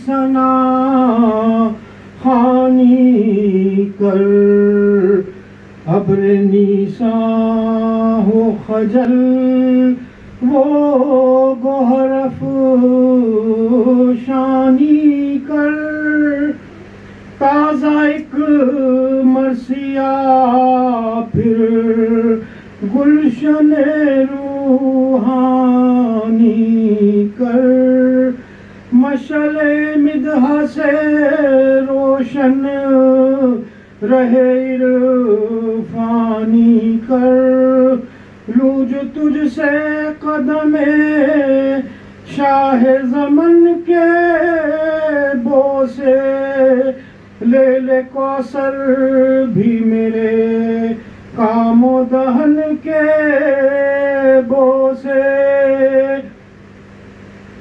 ثنا خوانی کر، ابر نیسان ہو خجل وہ گوہر افشانی کر، تازہ ایک مرثیہ پھر گلشن روحانی کر، مشعل مدح سے روشن رہے عرفانی کر، لوں جو تجھ سے قدم شاہ زمن کے بوسے، لے لے کوثر بھی میرے کام و دہن کے بوسے،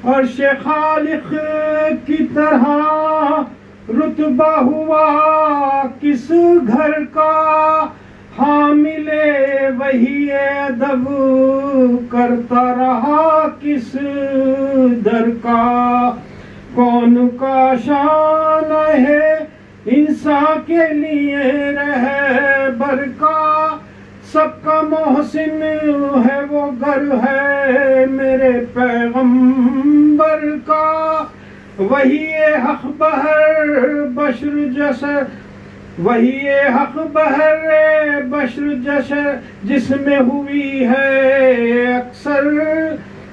عرش خالق کی طرح رتبہ ہوا کس گھر کا، حامل وحی ادب کرتا رہا کس در کا، کون کا شان ہے انسان کے لیے رہبر کا، سب کا محسن ہے وہ گھر ہے میرے پیغمبر کا، وہی حق بہر بشر جسر، وہی حق بہر بشر جسر جس میں ہوئی ہے اکثر،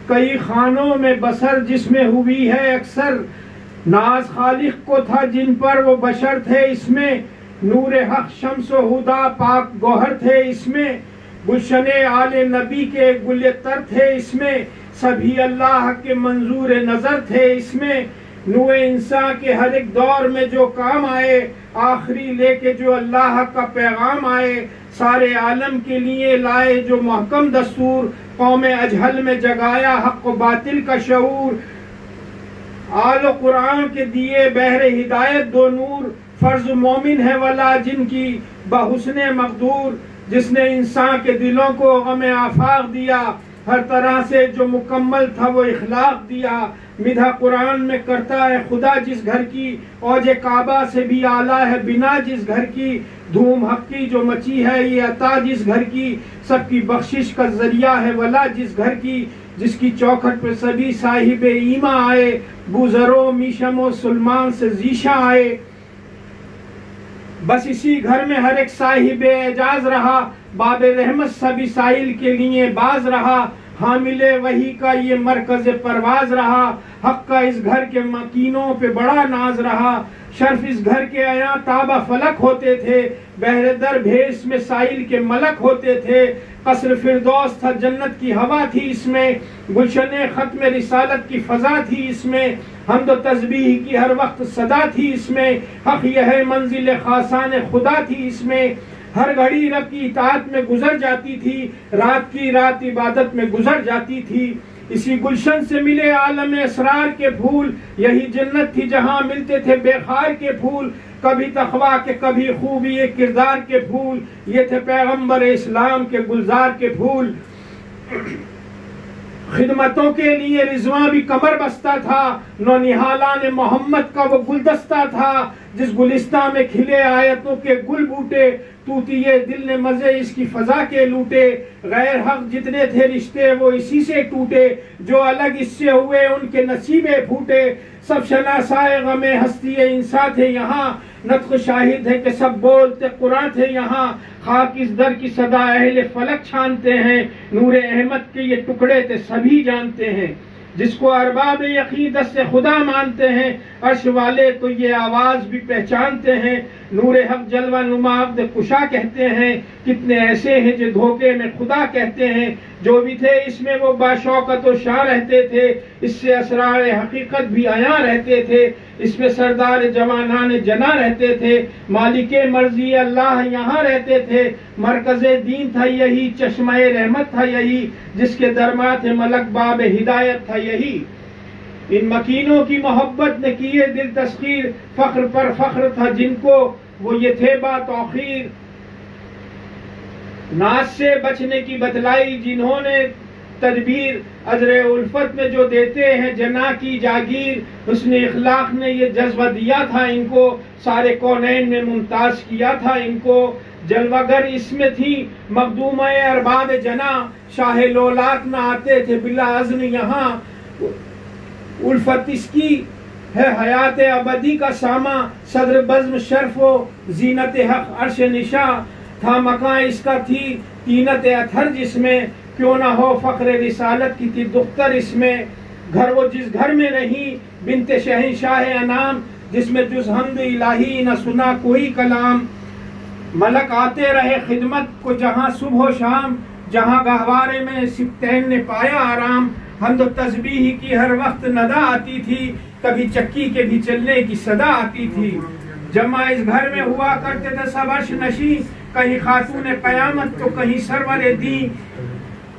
کئی خانوں میں بسر جس میں ہوئی ہے اکثر، ناز خالق کو تھا جن پر وہ بشر تھے، اس میں نور حق شمس و ہدا پاک گوہر تھے، اس میں گلشن آل نبی کے گل تر تھے، اس میں سبھی اللہ کے منظور نظر تھے، اس میں نوع انسان کے ہر ایک دور میں جو کام آئے، آخری لے کے جو اللہ کا پیغام آئے، سارے عالم کے لیے لائے جو محکم دستور، قوم اجہل میں جگایا حق و باطل کا شعور، آل و قرآن کے دیے بحر ہدایت دو نور، فرض مومن ہے ولا جن کی بحسن مقدور، جس نے انسان کے دلوں کو غم آفاق دیا، ہر طرح سے جو مکمل تھا وہ اخلاق دیا، مدح قرآن میں کرتا ہے خدا جس گھر کی، اوج کعبہ سے بھی اعلیٰ ہے بنا جس گھر کی، دھوم حق کی جو مچی ہے یہ عطا جس گھر کی، سب کی بخشش کا ذریعہ ہے ولا جس گھر کی، جس کی چوکھٹ پہ سبھی صاحب ایمان آئے، بوزرو میشم و سلمان سے ذیشاں آئے، بس اسی گھر میں ہر ایک صاحب اعجاز رہا، باب رحمت سبھی سائل کے لیے باز رہا، حامل وحی کا یہ مرکز پرواز رہا، حق کا اس گھر کے مکینوں پہ بڑا ناز رہا، شرف اس گھر کے آیاں تابہ فلک ہوتے تھے، بحر در بھیس میں سائل کے ملک ہوتے تھے، قصر فردوس تھا جنت کی ہوا تھی اس میں، گلشن ختم رسالت کی فضا تھی اس میں، حمد و تسبیح کی ہر وقت صدا تھی اس میں، حق یہ ہے منزل خاصان خدا تھی اس میں، ہر گھڑی رب کی اطاعت میں گزر جاتی تھی، رات کی رات عبادت میں گزر جاتی تھی، اسی گلشن سے ملے عالم اسرار کے پھول، یہی جنت تھی جہاں ملتے تھے بے خار کے پھول، کبھی تقویٰ کے کبھی خوبی کردار کے پھول، یہ تھے پیغمبر اسلام کے گلزار کے پھول، خدمتوں کے لیے رضواں بھی کمر بستہ تھا، نونہالان محمد کا وہ گلدستہ تھا، جس گلستہ میں کھلے آیتوں کے گل بوٹے، توتیے دل نے مزے اس کی فضا کے لوٹے، غیر حق جتنے تھے رشتے وہ اسی سے ٹوٹے، جو الگ اس سے ہوئے ان کے نصیبے پھوٹے، سب شناسائے غم ہستی انسان تھے یہاں، نطق شاہد ہے کہ سب بولتے قرآن تھے یہاں، خاک اس در کی صدا اہل فلک چھانتے ہیں، نور احمد کے یہ ٹکڑے تھے سبھی جانتے ہیں، جس کو ارباب عقیدت سے خدا مانتے ہیں، عرش والے تو یہ آواز بھی پہچانتے ہیں، نور حق جلوہ نما عبد کشا کہتے ہیں، کتنے ایسے ہیں جو دھوکے میں خدا کہتے ہیں، جو بھی تھے اس میں وہ باشوکت و شاں رہتے تھے، اس سے اسرار حقیقت بھی عیاں رہتے تھے، اس میں سردار جوانان جنا رہتے تھے، مالک مرضی اللہ یہاں رہتے تھے، مرکز دین تھا یہی، چشمہ رحمت تھا یہی، جس کے درمات ملک باب ہدایت تھا یہی، ان مکینوں کی محبت نے کیے دل تسخیر، فخر پر فخر تھا جن کو وہ یہ تھے با توخیر، ناز سے بچنے کی بتلائی جنہوں نے تدبیر ازر الفت میں جو دیتے ہیں جنا کی جاگیر، حسن اخلاق نے یہ جذبہ دیا تھا ان کو، سارے کونین میں ممتاز کیا تھا ان کو، جلوہ گر اس میں تھی مخدومہ ارباب جنا، شاہ لولاک نہ آتے تھے بلا اذن یہاں، الفت اس کی ہے حیات ابدی کا ساماں، صدر بزم شرف و زینت حق عرش نشاں، تھا مکان اس کا تھی تینت اطہر جس میں، کیوں نہ ہو فخر رسالت کی تھی دختر اس میں، گھر وہ جس گھر میں رہی بنت شہنشاہ انام، جس میں جز حمد الہی نہ سنا کوئی کلام، ملک آتے رہے خدمت کو جہاں صبح و شام، جہاں گہوارے میں سبتین نے پایا آرام، حمد و تسبیح کی ہر وقت ندا آتی تھی، کبھی چکی کے بھی چلنے کی صدا آتی تھی، جمع اس گھر میں ہوا کرتے تھے سب عرش نشیں، کہیں خاتون قیامت تو کہیں سرور دین،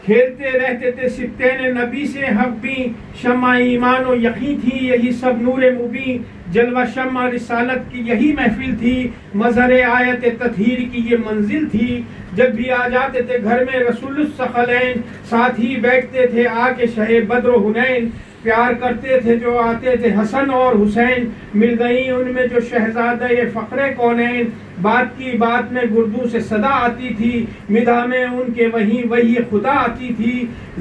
کھیلتے رہتے تھے سبتین نبی سے حق بھی، شمع ایمان و یقین تھی یہی سب نور مبین، جلوہ شمع رسالت کی یہی محفل تھی، مظہر آیت تطہیر کی یہ منزل تھی، جب بھی آ جاتے تھے گھر میں رسول الثقلین، ساتھ ہی بیٹھتے تھے آ کے شہ بدر و حنین، پیار کرتے تھے جو آتے تھے حسن اور حسین، مل گئی ان میں جو شہزادہ فخر کونین، بات کی بات میں گردوں سے صدا آتی تھی، مدح میں ان کے وہی خدا آتی تھی،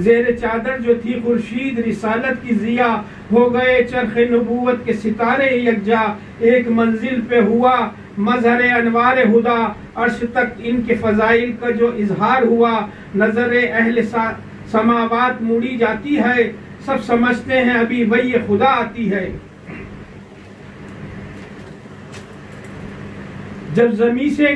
زیر چادر جو تھی خورشید رسالت کی ضیاء، ہو گئے چرخ نبوت کے ستارے یکجا، ایک منزل پہ ہوا مظہر انوار ہدا، عرش تک ان کے فضائل کا جو اظہار ہوا، نظر اہل سماوات موڑی جاتی ہے، سب سمجھتے ہیں ابھی وہی خدا آتی ہے، جب زمیں سے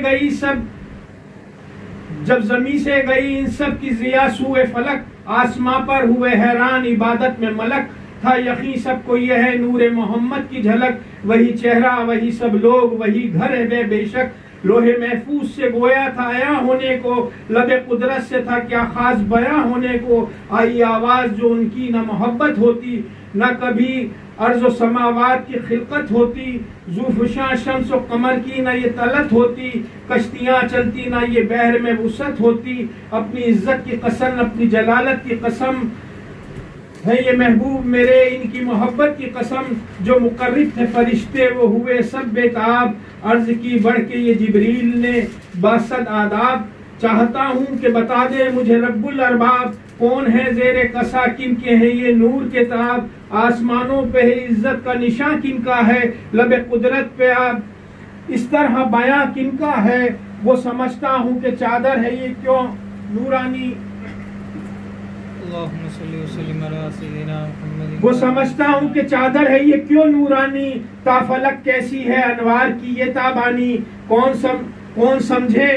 گئی ان سب کی ضیاء سوئے فلک، آسماں پر ہوئے حیران عبادت میں ملک، تھا یقین سب کو یہ ہے نور محمد کی جھلک، وہی چہرہ وہی سب لوگ وہی گھر ہے بے شک، لوح محفوظ سے گویا تھا عیاں ہونے کو، لب قدرت سے تھا کیا خاص بیاں ہونے کو، آئی آواز جو ان کی نہ محبت ہوتی، نہ کبھی ارض و سماوات کی خلقت ہوتی، ذوفشاں شمس و قمر کی نہ یہ طلت ہوتی، کشتیاں چلتی نہ یہ بحر میں وسعت ہوتی، اپنی عزت کی قسم اپنی جلالت کی قسم ہے یہ محبوب میرے، ان کی محبت کی قسم، جو مقرب تھے فرشتے وہ ہوئے سب بے تاب، عرض کی بڑھ کے یہ جبریل نے باسد آداب، چاہتا ہوں کہ بتا دے مجھے رب الارباب، کون ہے زیر کسا کن کے ہیں یہ نور کے تاب، آسمانوں پہ عزت کا نشاں کن کا ہے، لب قدرت پہ آپ اس طرح بیاں کن کا ہے، وہ سمجھتا ہوں کہ چادر ہے یہ کیوں نورانی، وہ سمجھتا ہوں کہ چادر ہے یہ کیوں نورانی، تا فلک کیسی ہے انوار کی یہ تابانی، کون سمجھے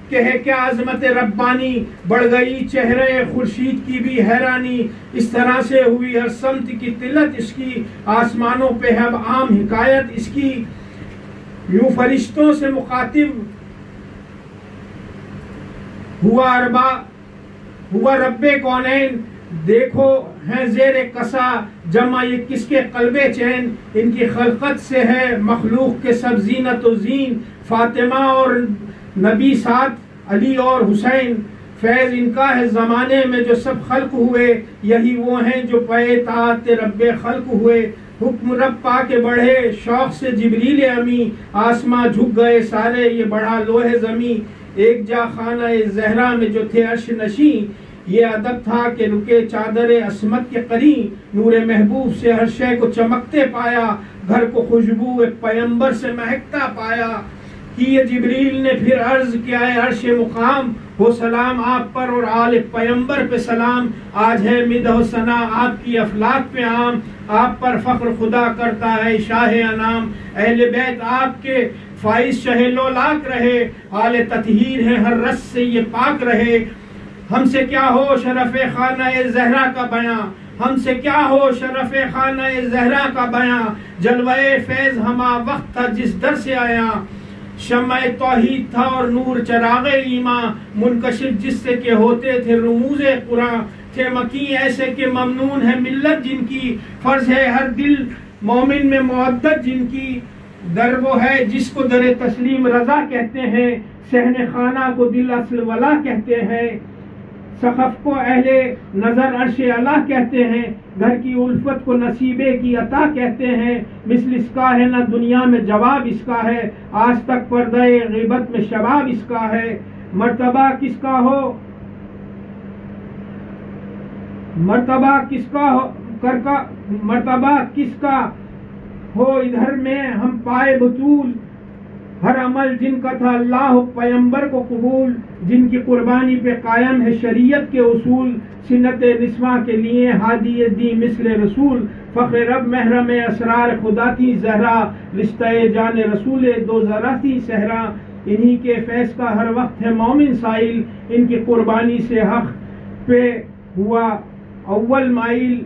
کہ ہے کیا عظمت ربانی، بڑھ گئی چہرے خورشید کی بھی حیرانی، اس طرح سے ہوئی ہر سمت کی طلت اس کی، آسمانوں پہ ہے اب عام حکایت اس کی، یوں فرشتوں سے مخاطب ہوا رب کونین، دیکھو ہیں زیر کسا جمع یہ کس کے قلب چین، ان کی خلقت سے ہے مخلوق کے سب زینت و زین، فاطمہ اور نبی ساتھ علی اور حسین، فیض ان کا ہے زمانے میں جو سب خلق ہوئے، یہی وہ ہیں جو پے اطاعت رب خلق ہوئے، حکم رب پا کے بڑھے شوق سے جبریل امی، آسماں جھک گئے سارے یہ بڑھا لوح زمیں، ایک جا خانہ زہرا میں جو تھے عرش نشیں، یہ ادب تھا کہ رکے چادر عصمت کے قرین، نور محبوب سے ہر شے کو چمکتے پایا، گھر کو خوشبو پیمبر سے مہکتا پایا، کہ یہ جبریل نے پھر عرض کیا ہے عرش مقام، ہو سلام آپ پر اور آل پیمبر پہ سلام، آج ہے مدح و ثنا آپ کی افلاک پہ عام، آپ پر فخر خدا کرتا ہے شاہ انام، اہل بیت آپ کے فائز شہ لولاک رہے، آل تطہیر ہے ہر رس سے یہ پاک رہے، ہم سے کیا ہو شرف خانہ زہرا کا بیاں، ہم سے کیا ہو شرف خانہ زہرا کا بیاں، جلوہ فیض ہما وقت تھا جس در سے آیا، شمع توحید تھا اور نور چراغ ایمان، منکشف جس سے کہ ہوتے تھے رموز قرآن، تھے مکی ایسے کہ ممنون ہے ملت جن کی، فرض ہے ہر دل مومن میں معدد جن کی، در وہ ہے جس کو در تسلیم رضا کہتے ہیں، صحن خانہ کو دل اصل ولا کہتے ہیں، سقف کو اہل نظر عرش اللہ کہتے ہیں، گھر کی الفت کو نصیبے کی عطا کہتے ہیں، مثل اس کا ہے نہ دنیا میں جواب اس کا ہے، آج تک پردہ غیبت میں شباب اس کا ہے، مرتبہ کس کا ہو ادھر میں ہم پائے بطول، ہر عمل جن کا تھا اللہ پیمبر کو قبول، جن کی قربانی پہ قائم ہے شریعت کے اصول، سنت نسواں کے لیے ہادی دی مثل رسول، فخر رب محرم اسرار خدا تھی زہرا، رشتہ جان رسول دو ذرا تھی صحرا، انہی کے فیض کا ہر وقت ہے مومن سائل، ان کی قربانی سے حق پہ ہوا اول مائل،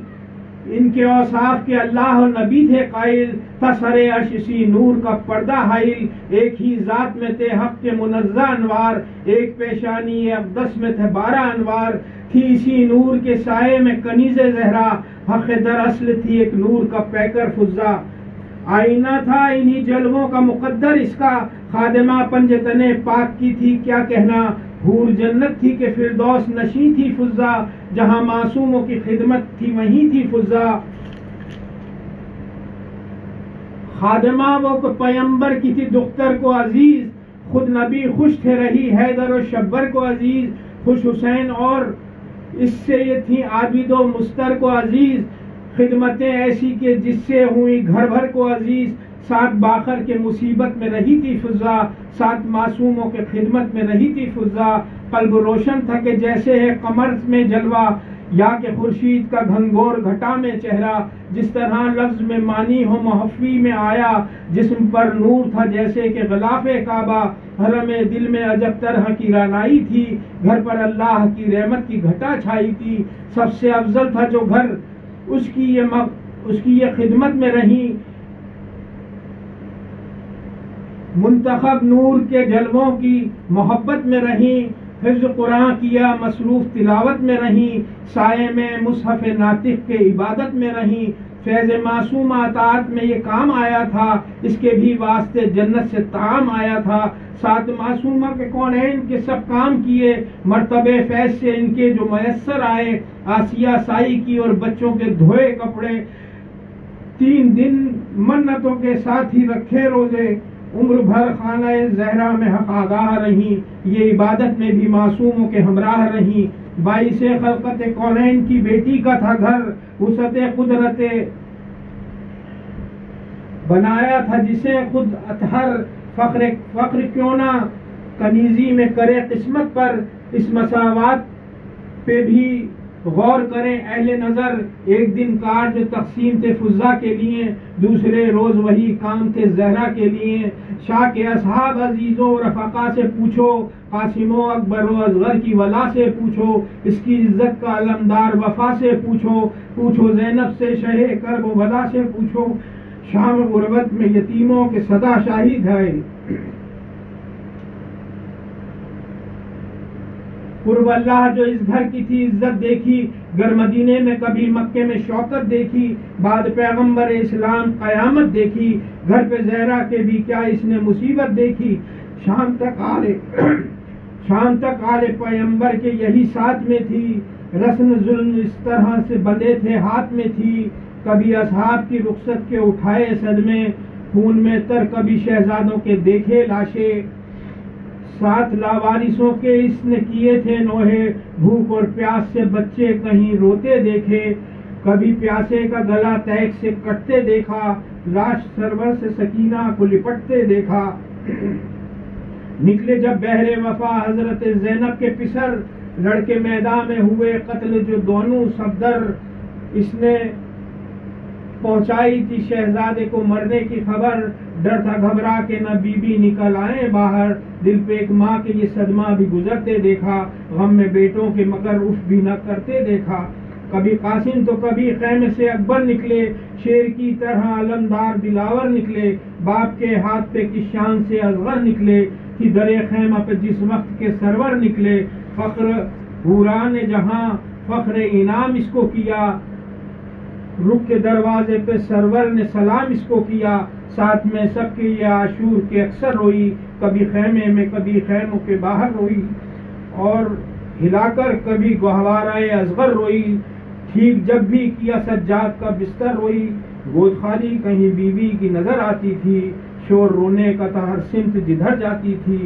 ان کے اوصاف کے اللہ و نبی تھے قائل، تھا سر عرش اسی نور کا پردہ حائل، ایک ہی ذات میں تھے حق کے منزہ انوار، ایک پیشانی اقدس میں تھے 12 انوار، تھی اسی نور کے سائے میں کنیز زہرا، حق در اصل تھی ایک نور کا پیکر فضا، آئینہ تھا انہی جلووں کا مقدر اس کا، خادمہ پنجتن پاک کی تھی کیا کہنا، حور جنت تھی کہ فردوس نشیں تھی فضا، جہاں معصوموں کی خدمت تھی وہیں تھی فضا، خادمہ وہ پیمبر کی تھی دختر کو عزیز، خود نبی خوش تھے رہی حیدر و شبر کو عزیز، خوش حسین اور اس سے یہ تھی عابد و مستر کو عزیز، خدمتیں ایسی کہ جس سے ہوئی گھر بھر کو عزیز، ساتھ باخر کے مصیبت میں رہی تھی فضا، ساتھ معصوموں کے خدمت میں رہی تھی فضا، قلب روشن تھا کہ جیسے ہے قمر میں جلوہ، یا کہ خورشید کا گھنگور گھٹا میں چہرہ، جس طرح لفظ میں معنی ہو محفی میں آیا، جسم پر نور تھا جیسے کہ غلاف کعبہ، حرم دل میں عجب طرح کی رانائی تھی، گھر پر اللہ کی رحمت کی گھٹا چھائی تھی، سب سے افضل تھا جو گھر اس کی یہ خدمت میں رہی، منتخب نور کے جلووں کی محبت میں رہیں، حفظ قرآن کیا مصروف تلاوت میں رہیں، سائے میں مصحف ناطق کے عبادت میں رہیں، فیض معصوم اطاعت میں یہ کام آیا تھا، اس کے بھی واسطے جنت سے طعام آیا تھا، ساتھ معصومہ کے کونین کے سب کام کیے، مرتبے فیض سے ان کے جو میسر آئے، آسیہ سائی کی اور بچوں کے دھوئے کپڑے، 3 دن منتوں کے ساتھ ہی رکھے روزے، عمر بھر خانہ زہرا میں حق آگاہ رہیں، یہ عبادت میں بھی معصوموں کے ہمراہ رہیں، باعث خلقت کونین کی بیٹی کا تھا گھر، وسعت قدرت بنایا تھا جسے خود اطہر، فخر کیوں نہ کنیزی میں کرے قسمت پر، اس مساوات پہ بھی غور کریں اہل نظر، ایک دن کار جو تقسیم تھے فضا کے لیے، دوسرے روز وہی کام تھے زہرا کے لیے، شاہ کے اصحاب عزیزوں و رفقا سے پوچھو، قاسم و اکبر و اصغر کی ولا سے پوچھو، اس کی عزت کا علمدار وفا سے پوچھو زینب سے شہ کرب و بلا سے پوچھو، شام غربت میں یتیموں کے صدا شاہد ہے، قرب اللہ جو اس گھر کی تھی عزت دیکھی، گر مدینے میں کبھی مکے میں شوکت دیکھی، بعد پیغمبر اسلام قیامت دیکھی، گھر پہ زہرا کے بھی کیا اس نے مصیبت دیکھی، شام تک آل پیغمبر کے یہی ساتھ میں تھی، رسم ظلم اس طرح سے بندے تھے ہاتھ میں تھی، کبھی اصحاب کی رخصت کے اٹھائے صدمے، خون میں تر کبھی شہزادوں کے دیکھے لاشیں، 7 لاوارثوں کے اس نے کیے تھے نوحے، بھوک اور پیاس سے بچے کہیں روتے دیکھے، کبھی پیاسے کا گلا تیگ سے کٹتے دیکھا، لاش سرور سے سکینہ کو لپٹتے دیکھا، نکلے جب بحر وفا حضرت زینب کے پسر، لڑکے میدان میں ہوئے قتل جو دونوں صفدر، اس نے پہنچائی تھی شہزادے کو مرنے کی خبر، ڈر تھا گھبرا کے نہ بی بی نکل آئے باہر، دل پہ ایک ماں کے یہ صدمہ بھی گزرتے دیکھا، غم میں بیٹوں کے مگر اف بھی نہ کرتے دیکھا، کبھی قاسم تو کبھی خیمے سے اکبر نکلے، شیر کی طرح علمدار دلاور نکلے، باپ کے ہاتھ پہ کس شان سے اصغر نکلے، تھی درے خیمہ پہ جس وقت کے سرور نکلے، فخر حوران جہاں فخر انعام اس کو کیا، رخ کے دروازے پہ سرور نے سلام اس کو کیا، ساتھ میں سب کے یہ عاشور کے اکثر روئی، کبھی خیمے میں کبھی خیموں کے باہر روئی، اور ہلا کر کبھی گہوارۂ اصغر روئی، ٹھیک جب بھی کیا سجاد کا بستر روئی، گود خالی کہیں بیوی کی نظر آتی تھی، شور رونے کا تھا ہر سمت جدھر جاتی تھی،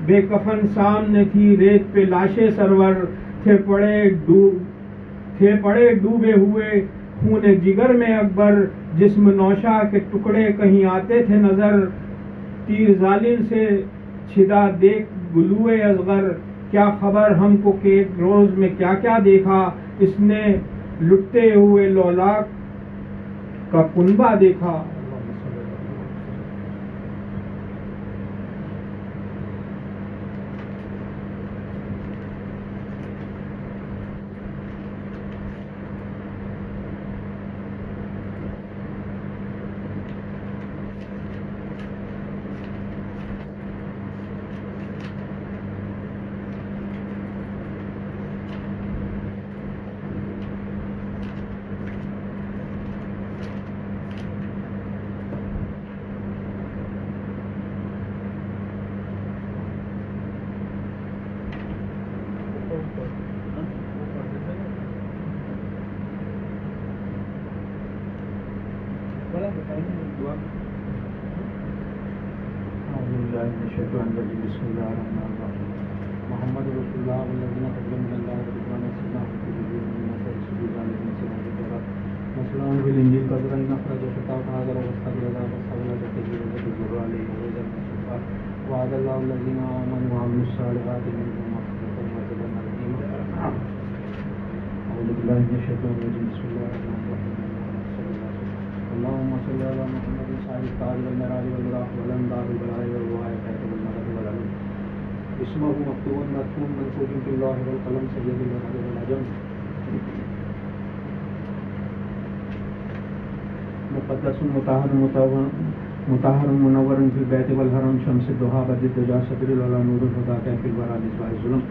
بے کفن سامنے تھی ریت پہ لاشیں سرور، تھے پڑے ڈوبے ہوئے خون جگر میں اکبر، جسم نوشا کے ٹکڑے کہیں آتے تھے نظر، تیر ظالم سے چھدا دیکھ گلوئے اصغر، کیا خبر ہم کو کہ ایک روز میں کیا کیا دیکھا، اس نے لٹتے ہوئے لولاک کا کنبہ دیکھا۔ بسم اللہ الرحمن الرحیم محمد رسول اللہ والذین تبعهم من اللہ رضوان اللہ مسلمان بالانجیل قدرین اخرج شتاء هذا واستغفر الله واستغفر كثيرا وجبر عليه وجزا وعد الله الذين آمنوا وعملوا الصالحات منهم مغفرة وأجرا عظيما أعوذ بالله من الشيطان الرجيم بسم الله الرحمن الرحيم اللهم صل على محمد صاحب التاج والمعراج والبراق والأنبار والبلاء والوعي والمدد والعلم اسمه مكتوب مدفون منفوذ في الله والقلم سيد العرب والعجم مقدس مطهر منور في البيت والحرم شمس الضحى بدر الدجى صدر العلا نور الهدى كافي الورى مصباح الظلم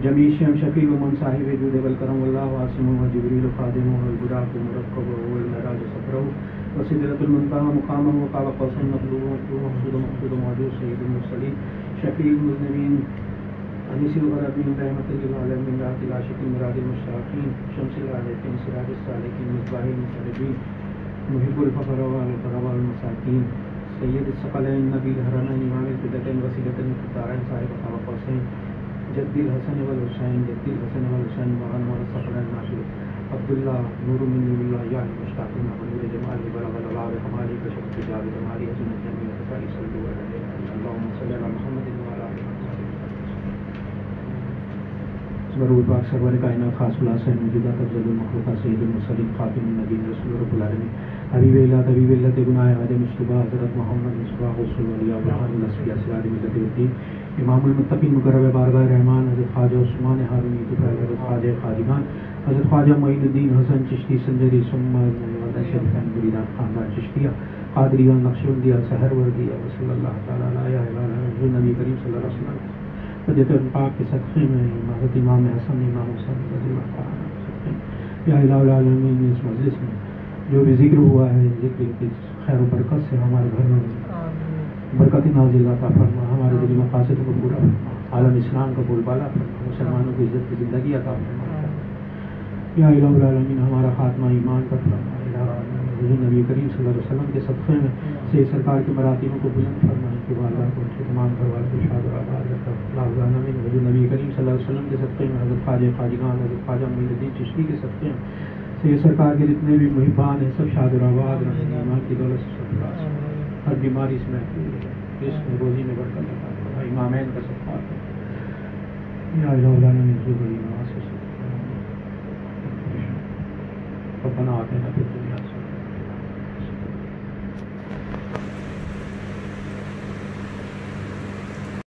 جميع الشيم شفيع من صاحب الجود والكرم والله عاصم وجبريل خادم والبراق مركب والمعراج سفره وسدرة المنتهى مقامه وقاب قوسين مطلوب مقصود موجود سيد المرسلين شفيع المذنبين انیس الغرابین رحمت للعالمین راحت العاشقین مراد المشتاقین شمس العارفین سراج السالکین مصباح المقربین محب الفقراء والغرباء والمساکین سید الثقلین نبی الحرمین امام القبلتین وسیلۃ المختارین صاحب قاب قوسین جد الحسن والحسین وعن الثقلین ناصر عبداللہ نور من نور اللہ یعنی مشتاقین نور جمال بلغ العلا بکمالی کشف حجاب جمالی حسنۃ جمیع خصائص صلی اللہ علیہ وسلم اللهم صل علی محمد وعلی آلہ ضرور پاک سرور کائنات خاص خلاصہ موجودہ افضل المخلوقات سید المرسلین خاتم النبیین رسول رب العالمین حبیب اللہ طبیب اللہ گناہ آدم مصطفیٰ حضرت محمد مصباح رسول اللہ برہان الاسفیاء سراج ملت الدین امام المتقین مقرب بارگاہ رحمان حضرت خواجہ عثمان ہارونی طفیل حضرت خواجہ خواجگان حضرت خواجہ معین الدین حسن چشتی سنجری سمد شریفین مریدان خاندان چشتیہ قادریہ نقشبندیہ سہروردیہ وصلی اللہ تعالیٰ علیہ نبی کریم صلی اللہ علیہ وسلم حضرت پاک کے صدقے میں حضرت امام حسن امام حسن رضی اللہ تعالیٰ یا الہ العالمین اس مجلس میں جو بھی ذکر ہوا ہے ذکر کی خیر و برکت سے ہمارے گھر میں برکت نازل عطا فرما، ہمارے دلی مقاصد کو پورا فرما، عالم اسلام کا بول بالا فرما، مسلمانوں کی عزت کی زندگی عطا فرما یا الہ العالمین، ہمارا خاتمہ ایمان کا فرما، حضور نبی کریم صلی اللہ علیہ وسلم کے صدقے میں سے سرکار کے مراتب کو بلند فرمائے کہ والدہ کو ان کے تمام گھر والے کو شاد و آباد رکھا اللہ حضور نبی کریم صلی اللہ علیہ وسلم کے صدقے میں حضرت خواجہ خواجگان حضرت خواجہ معین الدین چشتی کے صدقے میں سے سرکار کے جتنے بھی محبان ہیں سب شاد و آباد رکھیں، ایمان کی دولت سے سب راز ہر بیماری سے محفوظ رکھیں، اس میں روزی میں برکت عطا فرما، امامین کا صدقہ یا الہ العالمین ذو الجلال ربنا آتنا فی